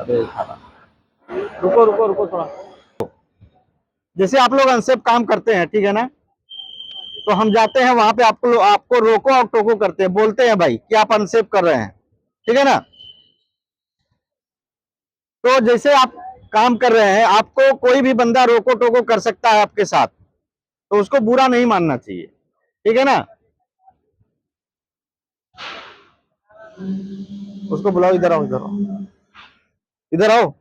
अबे खाना, रुको रुको रुको थोड़ा। जैसे आप लोग अनसेफ काम करते हैं, ठीक है ना, तो हम जाते हैं वहां पे, आपको आपको रोको और टोको करते हैं, बोलते हैं भाई कि आप अनसेफ कर रहे हैं, ठीक है ना। तो जैसे आप काम कर रहे हैं, आपको कोई भी बंदा रोको टोको कर सकता है आपके साथ, तो उसको बुरा नहीं मानना चाहिए, ठीक है ना। उसको बुलाओ, इधर आओ, इधर आओ, इधर आओ।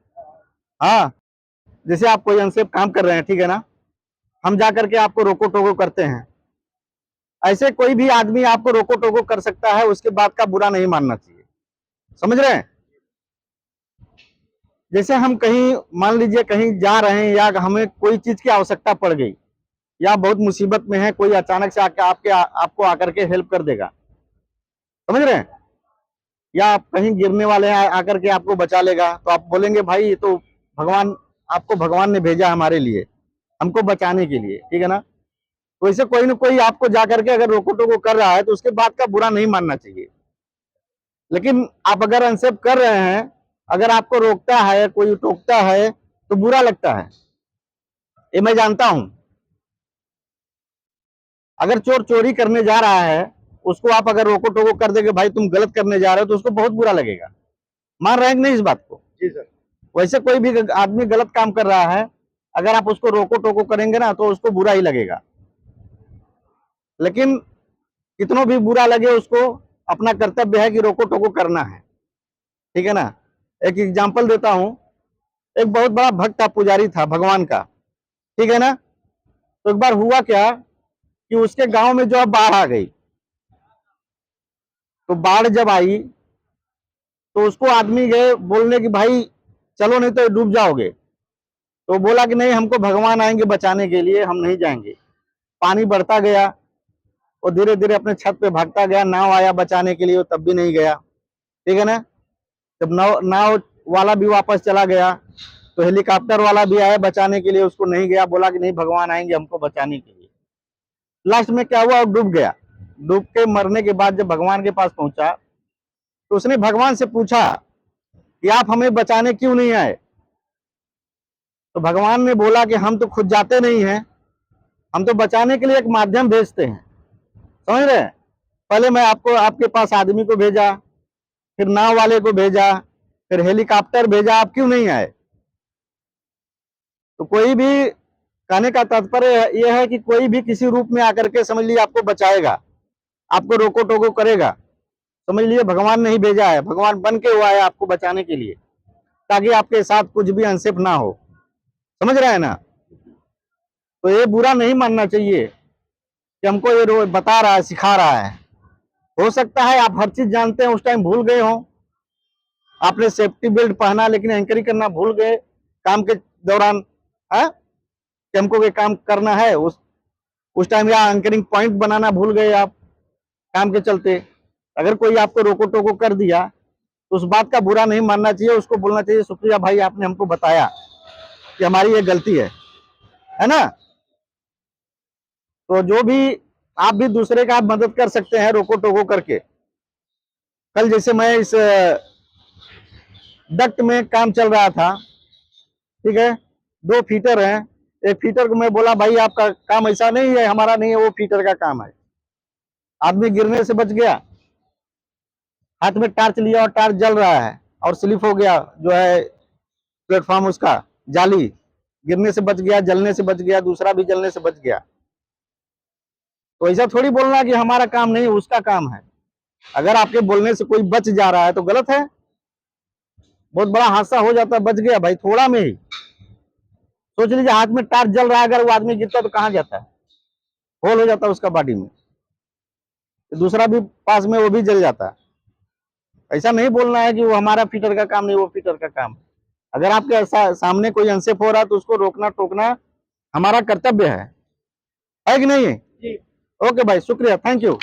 हाँ, जैसे आप कोई अनसेफ काम कर रहे हैं, ठीक है ना, हम जा करके आपको रोको टोको करते हैं, ऐसे कोई भी आदमी आपको रोको टोको कर सकता है, उसके बात का बुरा नहीं मानना चाहिए, समझ रहे हैं। जैसे हम कहीं मान लीजिए कहीं जा रहे हैं, या हमें कोई चीज की आवश्यकता पड़ गई, या बहुत मुसीबत में है, कोई अचानक से आके आपको आकर के हेल्प कर देगा, समझ रहे हैं, या आप कहीं गिरने वाले हैं, आकर के आपको बचा लेगा, तो आप बोलेंगे भाई ये तो भगवान, आपको भगवान ने भेजा हमारे लिए, हमको बचाने के लिए, ठीक है ना। तो इसे कोई ना कोई आपको जाकर के अगर रोको टोको कर रहा है, तो उसके बात का बुरा नहीं मानना चाहिए। लेकिन आप अगर अनसेफ कर रहे हैं, अगर आपको रोकता है, कोई टोकता है, तो बुरा लगता है, ये मैं जानता हूं। अगर चोर चोरी करने जा रहा है, उसको आप अगर रोको टोको कर देंगे, भाई तुम गलत करने जा रहे हो, तो उसको बहुत बुरा लगेगा। मान रहे हैं कि नहीं इस बात को? जी सर। वैसे कोई भी आदमी गलत काम कर रहा है, अगर आप उसको रोको टोको करेंगे ना, तो उसको बुरा ही लगेगा। लेकिन कितनों भी बुरा लगे उसको, अपना कर्तव्य है कि रोको टोको करना है, ठीक है ना। एक एग्जाम्पल देता हूं, एक बहुत बड़ा भक्त था, पुजारी था भगवान का, ठीक है ना। तो एक बार हुआ क्या कि उसके गांव में जो है बाढ़ आ गई। तो बाढ़ जब आई, तो उसको आदमी गए बोलने कि भाई चलो नहीं तो डूब जाओगे। तो बोला कि नहीं, हमको भगवान आएंगे बचाने के लिए, हम नहीं जाएंगे। पानी बढ़ता गया, और धीरे धीरे अपने छत पे भागता गया, नाव आया बचाने के लिए, वो तब भी नहीं गया, ठीक है ना। जब नाव वाला भी वापस चला गया, तो हेलीकॉप्टर वाला भी आया बचाने के लिए, उसको नहीं गया, बोला कि नहीं भगवान आएंगे हमको बचाने के लिए। लास्ट में क्या हुआ, डूब गया। डूब के मरने के बाद जब भगवान के पास पहुंचा, तो उसने भगवान से पूछा कि आप हमें बचाने क्यों नहीं आए। तो भगवान ने बोला कि हम तो खुद जाते नहीं हैं, हम तो बचाने के लिए एक माध्यम भेजते हैं, समझ रहे हैं। पहले मैं आपको आपके पास आदमी को भेजा, फिर नाव वाले को भेजा, फिर हेलीकॉप्टर भेजा, आप क्यों नहीं आए। तो कोई भी, कहने का तात्पर्य यह है कि कोई भी किसी रूप में आकर के समझ लीजिए आपको बचाएगा, आपको रोको टोको करेगा, समझ लीजिए भगवान नहीं भेजा है, भगवान बन के हुआ है आपको बचाने के लिए, ताकि आपके साथ कुछ भी अनसेफ ना हो, समझ रहे हैं ना। तो ये बुरा नहीं मानना चाहिए कि हमको ये रोज बता रहा है, सिखा रहा है। हो सकता है आप हर चीज जानते हैं, उस टाइम भूल गए हो, आपने सेफ्टी बेल्ट पहना लेकिन एंकरिंग करना भूल गए काम के दौरान, है कि हमको ये काम करना है, उस टाइम, या एंकरिंग पॉइंट बनाना भूल गए आप काम के चलते। अगर कोई आपको रोको टोको कर दिया, तो उस बात का बुरा नहीं मानना चाहिए, उसको बोलना चाहिए शुक्रिया भाई आपने हमको बताया कि हमारी ये गलती है ना। तो जो भी, आप भी दूसरे का आप मदद कर सकते हैं रोको टोको करके। कल जैसे मैं इस डक्ट में काम चल रहा था, ठीक है, 2 फीटर हैं, एक फीटर को मैं बोला भाई आपका काम ऐसा नहीं है, हमारा नहीं है, वो फीटर का काम है। आदमी गिरने से बच गया, हाथ में टार्च लिया और टार्च जल रहा है, और स्लिप हो गया जो है प्लेटफॉर्म उसका जाली, गिरने से बच गया, जलने से बच गया, दूसरा भी जलने से बच गया। तो ऐसा थोड़ी बोलना कि हमारा काम नहीं, उसका काम है। अगर आपके बोलने से कोई बच जा रहा है तो गलत है, बहुत बड़ा हादसा हो जाता है, बच गया भाई थोड़ा में ही। सोच लीजिए हाथ में टार्च जल रहा है, अगर वो आदमी गिरता तो कहां जाता है, होल हो जाता है उसका बॉडी में, दूसरा भी पास में वो भी जल जाता है। ऐसा नहीं बोलना है कि वो हमारा फीटर का काम नहीं, वो फीटर का काम। अगर आपके सामने कोई अनसेफ हो रहा है, तो उसको रोकना टोकना हमारा कर्तव्य है कि नहीं है। ओके भाई, शुक्रिया, थैंक यू।